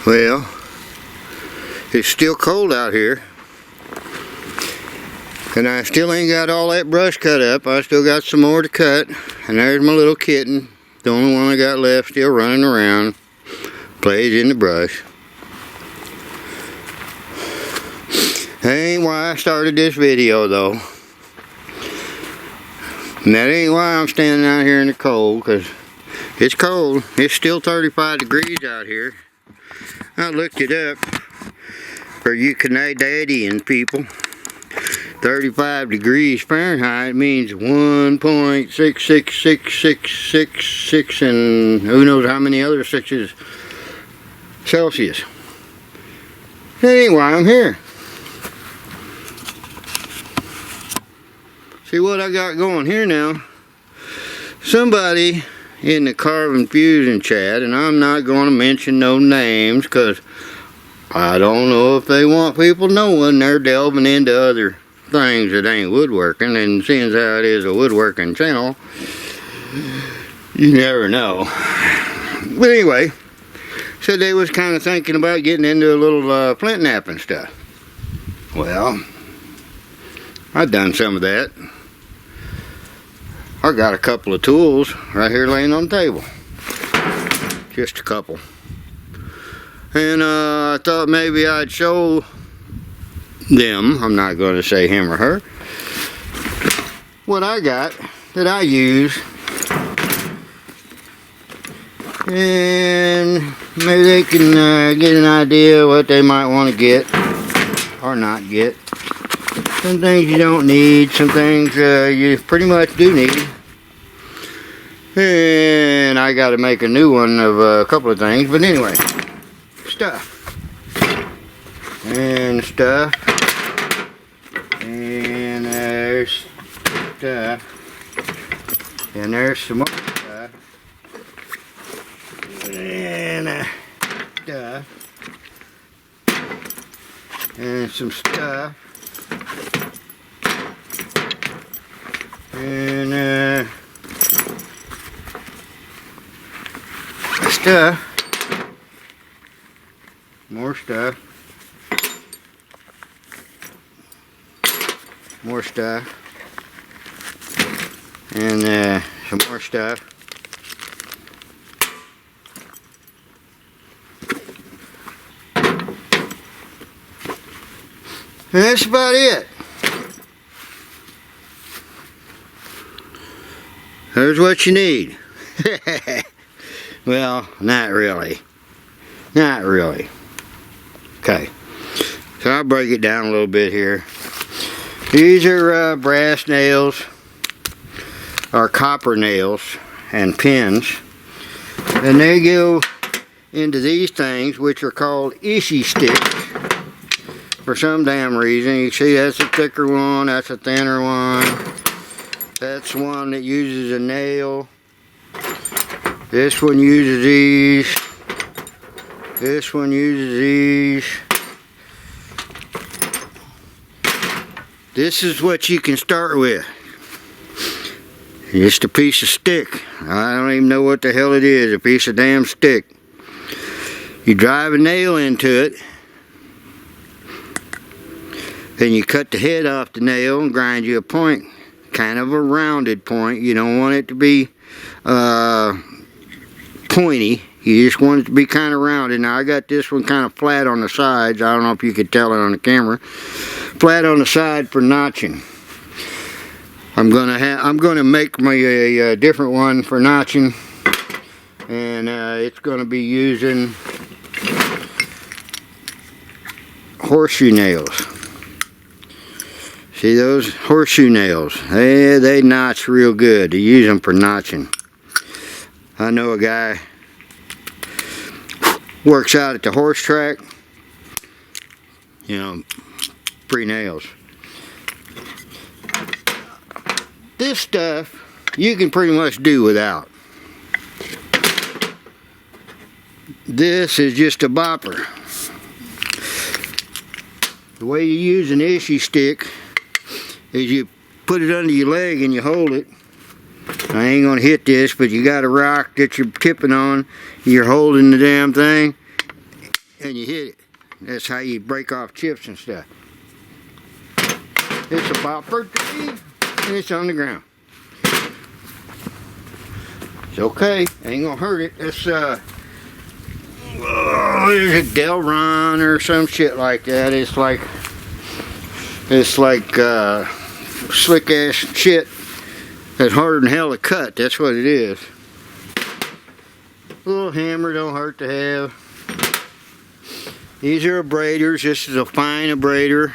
Well, it's still cold out here, and I still ain't got all that brush cut up. I still got some more to cut, and there's my little kitten, the only one I got left, still running around, plays in the brush. That ain't why I started this video though. And that ain't why I'm standing out here in the cold, because it's cold. It's still 35 degrees out here. I looked it up for you Canadian people. 35 degrees Fahrenheit means 1.66666, and who knows how many other sixes Celsius. That ain't why I'm here. See what I got going here now. Somebody in the Carving Fusion chat, and I'm not going to mention no names because I don't know if they want people knowing they're delving into other things that ain't woodworking, and seeing as how it is a woodworking channel, you never know. But anyway, said they was kind of thinking about getting into a little flint knapping stuff. Well, I've done some of that. I got a couple of tools right here laying on the table. Just a couple. And I thought maybe I'd show them, I'm not going to say him or her, what I got that I use. And maybe they can get an idea what they might want to get or not get. Some things you don't need, some things you pretty much do need. And I got to make a new one of a couple of things, but anyway, stuff. And stuff. And there's stuff. And there's some more stuff. And stuff. And some stuff. And stuff, more stuff, more stuff, and some more stuff. And that's about it. There's what you need. Well, not really. Not really. Okay. So I'll break it down a little bit here. These are brass nails, or copper nails, and pins. And they go into these things, which are called Ishii sticks. For some damn reason. You see that's a thicker one, that's a thinner one. That's one that uses a nail. This one uses these. This one uses these. This is what you can start with. Just a piece of stick. I don't even know what the hell it is. A piece of damn stick. You drive a nail into it. Then you cut the head off the nail and grind you a point. Kind of a rounded point. You don't want it to be pointy. You just want it to be kind of rounded. Now I got this one kind of flat on the sides. I don't know if you could tell it on the camera. Flat on the side for notching. I'm gonna make me a different one for notching, and it's gonna be using horseshoe nails. See those horseshoe nails? They notch real good. They use them for notching. I know a guy works out at the horse track. You know, free nails. This stuff you can pretty much do without. This is just a bopper. The way you use an Ishii stick is you put it under your leg and you hold it. I ain't gonna hit this, but you got a rock that you're tipping on. You're holding the damn thing, and you hit it. That's how you break off chips and stuff. It's a bopper and it's on the ground. It's okay, ain't gonna hurt it. It's there's a Delron or some shit like that. It's like slick ass shit that's harder than hell to cut. That's what it is. A little hammer don't hurt to have. These are abraders. This is a fine abrader.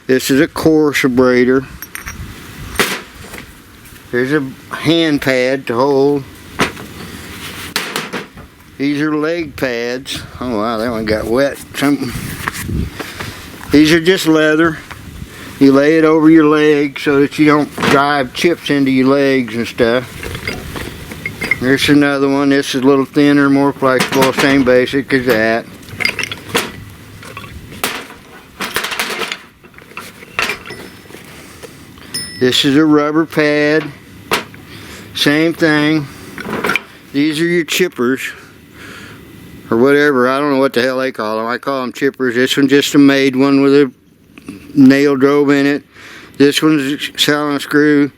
This is a coarse abrader. There's a hand pad to hold. These are leg pads. Oh wow, that one got wet. These are just leather. You lay it over your leg so that you don't drive chips into your legs and stuff. There's another one. This is a little thinner, more flexible, same basic as that. This is a rubber pad. Same thing. These are your chippers. Or whatever. I don't know what the hell they call them. I call them chippers. This one's just a made one with a nail drove in it. This one's a Allen screw.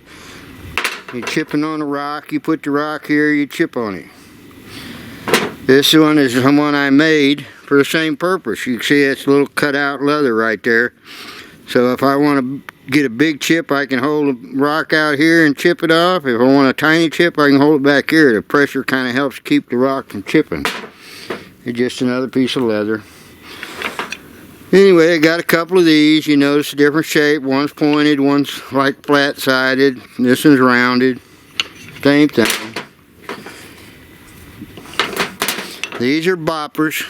You're chipping on a rock. You put the rock here, you chip on it. This one is the one I made for the same purpose. You can see it's a little cut out leather right there. So if I want to get a big chip, I can hold a rock out here and chip it off. If I want a tiny chip, I can hold it back here. The pressure kind of helps keep the rock from chipping. It's just another piece of leather. Anyway, I got a couple of these. You notice a different shape. One's pointed, one's like flat-sided. This one's rounded. Same thing. These are boppers.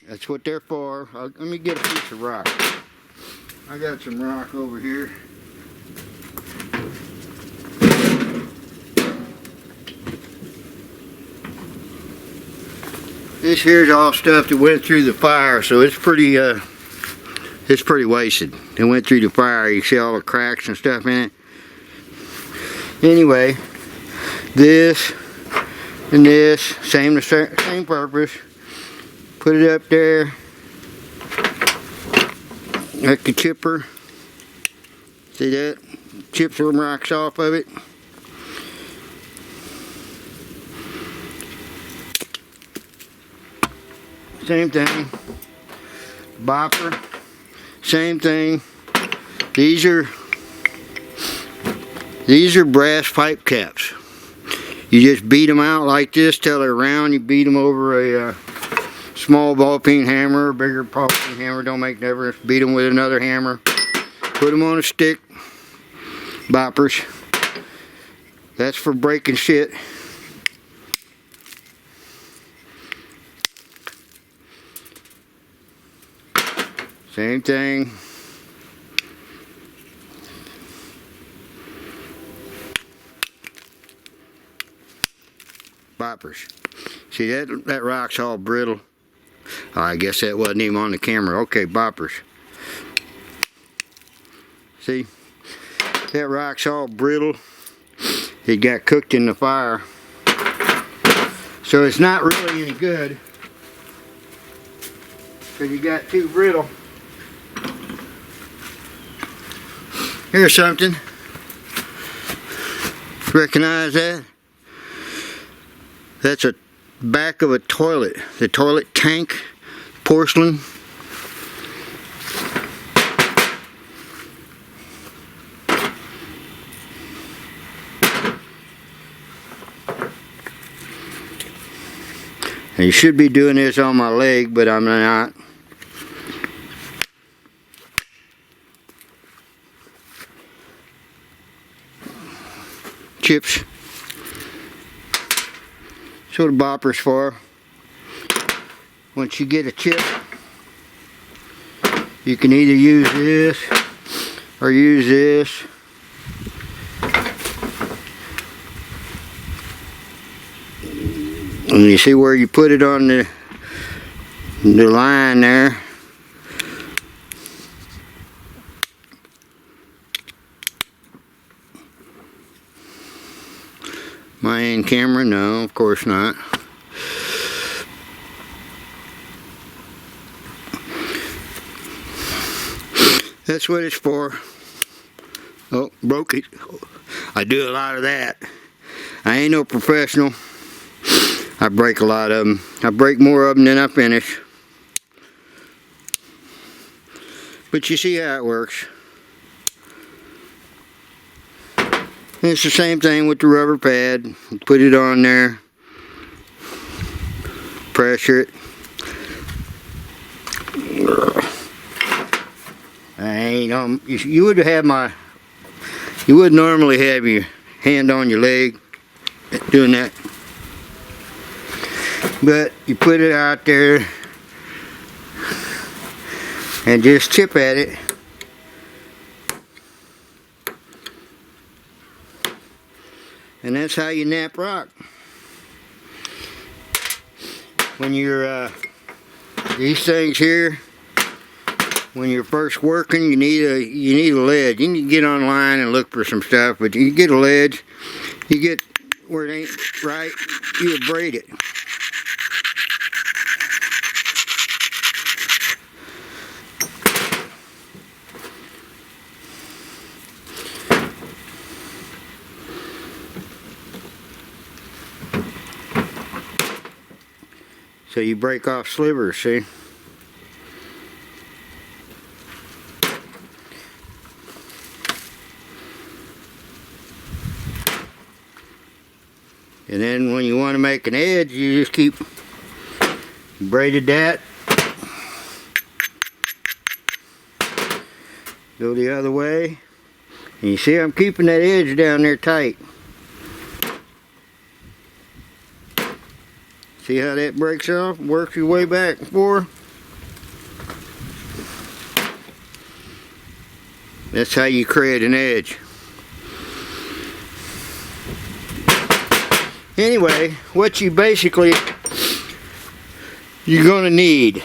That's what they're for. Let me get a piece of rock. I got some rock over here. This here's all stuff that went through the fire, so it's pretty wasted. It went through the fire. You see all the cracks and stuff in it. Anyway, this and this, same purpose. Put it up there, like the chipper. See that? Chip some rocks off of it. Same thing. Bopper. Same thing. These are brass pipe caps. You just beat them out like this till they're round. You beat them over a small ball peen hammer, a bigger ball peen hammer, don't make no difference. Beat them with another hammer. Put them on a stick. Boppers. That's for breaking shit. Same thing. Boppers. See that rock's all brittle. Oh, I guess that wasn't even on the camera. Okay, boppers. See? That rock's all brittle. It got cooked in the fire. So it's not really any good. Because you got too brittle. Here's something. Recognize that? That's a back of a toilet. The toilet tank, porcelain. And you should be doing this on my leg, but I'm not. Chips. That's what a bopper's for. Once you get a chip, you can either use this or use this. And you see where you put it on the line there. My in camera? No, of course not. That's what it's for. Oh, broke it. I do a lot of that. I ain't no professional. I break a lot of them. I break more of them than I finish. But you see how it works. And it's the same thing with the rubber pad. Put it on there. Pressure it. You would have you would normally have your hand on your leg doing that, but you put it out there and just chip at it. And that's how you nap rock. When you're these things here, when you're first working, you need a ledge. You need to get online and look for some stuff, but you get a ledge, you get where it ain't right, you abrade it. So you break off slivers, see? And then when you want to make an edge, you just keep braided that. Go the other way. And you see I'm keeping that edge down there tight. See how that breaks off? Works your way back and forth. That's how you create an edge. Anyway, what you're going to need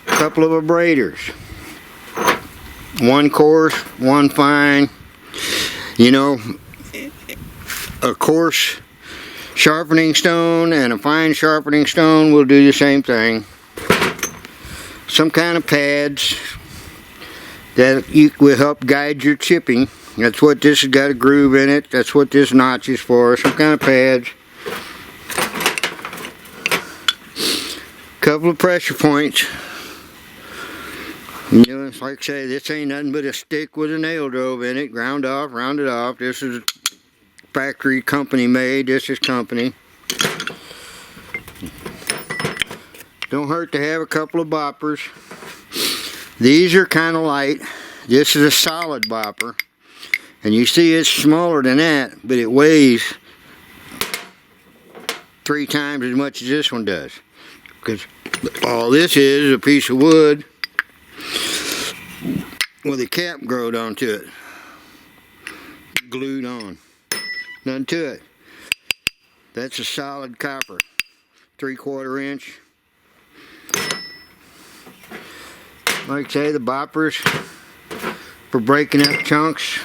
a couple of abraders, one coarse, one fine. You know, a coarse sharpening stone and a fine sharpening stone will do the same thing. Some kind of pads that will help guide your chipping. That's what this has got, a groove in it. That's what this notch is for. Some kind of pads. Couple of pressure points. You know, it's like I say, this ain't nothing but a stick with a nail drove in it. Ground off, rounded off. This is factory company made. This is company. Don't hurt to have a couple of boppers. These are kind of light. This is a solid bopper. And you see it's smaller than that, but it weighs 3 times as much as this one does. Because all this is a piece of wood with a cap growed onto it. Glued on. Nothing to it. That's a solid copper. 3/4 inch. Like I say, the boppers for breaking up chunks.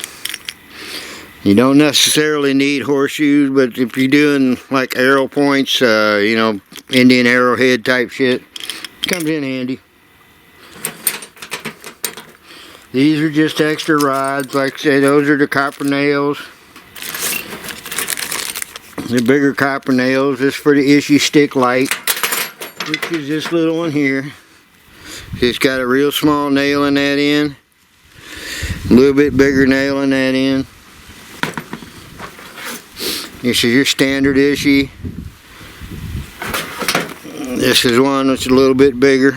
You don't necessarily need horseshoes, but if you're doing like arrow points, you know, Indian arrowhead type shit, it comes in handy. These are just extra rods. Like I say, those are the copper nails. The bigger copper nails. This for the issue stick light, which is this little one here. It's got a real small nail in that end. A little bit bigger nail in that end. This is your standard issue. This is one that's a little bit bigger.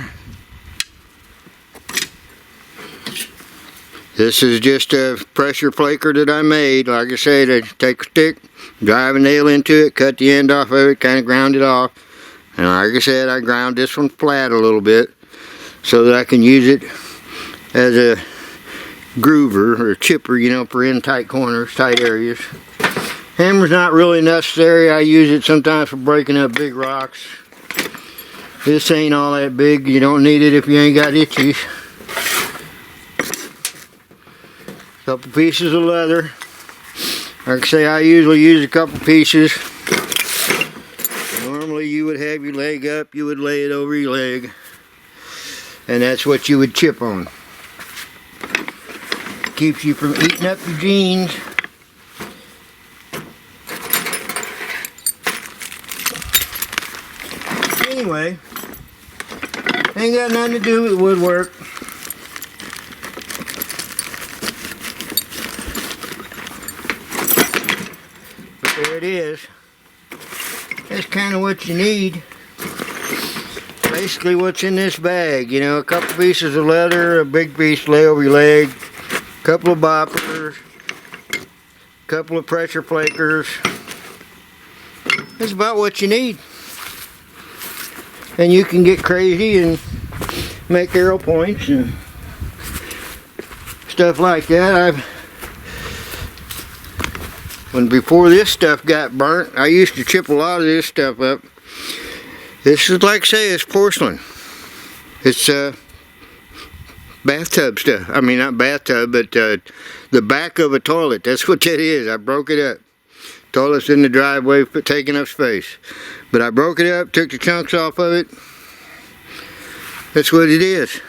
This is just a pressure flaker that I made. Like I said, I take a stick, drive a nail into it, cut the end off of it, kind of ground it off. And like I said, I ground this one flat a little bit so that I can use it as a groover or chipper, you know, for in tight corners, tight areas. Hammer's not really necessary. I use it sometimes for breaking up big rocks. This ain't all that big. You don't need it if you ain't got itchies. Couple pieces of leather. Like I say, I usually use a couple pieces. Normally you would have your leg up, you would lay it over your leg. and that's what you would chip on. Keeps you from eating up your jeans. Anyway, ain't got nothing to do with woodwork. But there it is. That's kind of what you need. Basically what's in this bag, you know, a couple pieces of leather, a big piece to lay over your leg, a couple of boppers, a couple of pressure flakers. That's about what you need. And you can get crazy and make arrow points and stuff like that. Before this stuff got burnt, I used to chip a lot of this stuff up. This is, like I say, it's porcelain. It's bathtub stuff. I mean, not bathtub, but the back of a toilet. That's what that is. I broke it up. Toilet's in the driveway, taking up space. But I broke it up, took the chunks off of it. That's what it is.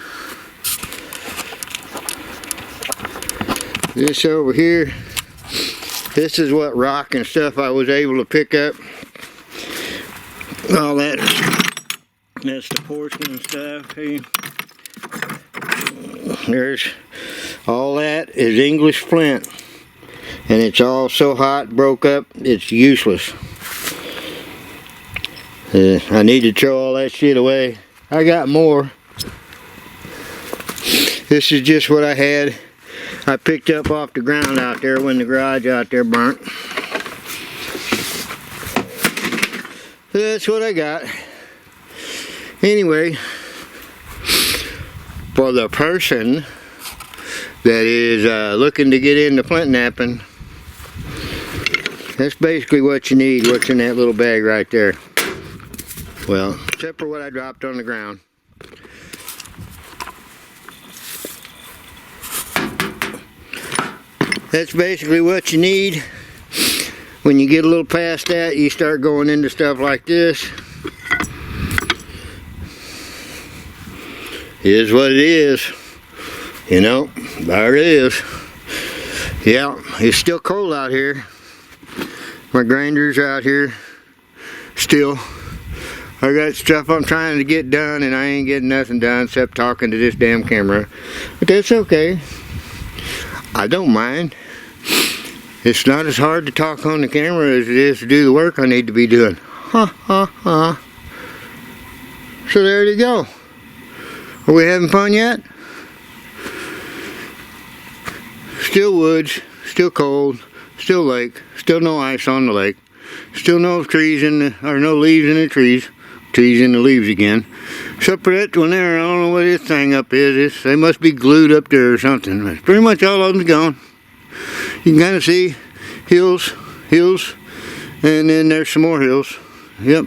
This over here, this is what rock and stuff I was able to pick up. All that, that's the porcelain stuff. Hey. There's, all that is English flint. And it's all so hot, broke up, it's useless. I need to throw all that shit away. I got more. This is just what I had. I picked up off the ground out there when the garage out there burnt. So that's what I got. Anyway, for the person that is looking to get into flint knapping, that's basically what you need, what's in that little bag right there. Well, except for what I dropped on the ground. That's basically what you need. When you get a little past that, you start going into stuff like this. Is what it is. You know, there it is. Yeah, it's still cold out here. My grinder's out here still. I got stuff I'm trying to get done and I ain't getting nothing done except talking to this damn camera. But that's okay. I don't mind. It's not as hard to talk on the camera as it is to do the work I need to be doing. Ha ha ha. So there you go. Are we having fun yet? Still woods, still cold, still lake, still no ice on the lake, still no trees in the, or no leaves in the trees. Trees in the leaves again. Except for that one there, I don't know what this thing up is. They must be glued up there or something. But pretty much all of them's gone. You can kind of see hills, and then there's some more hills. Yep.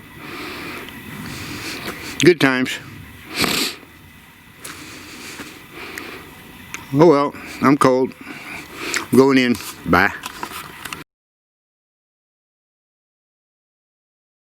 Good times. Oh well, I'm cold. I'm going in. Bye.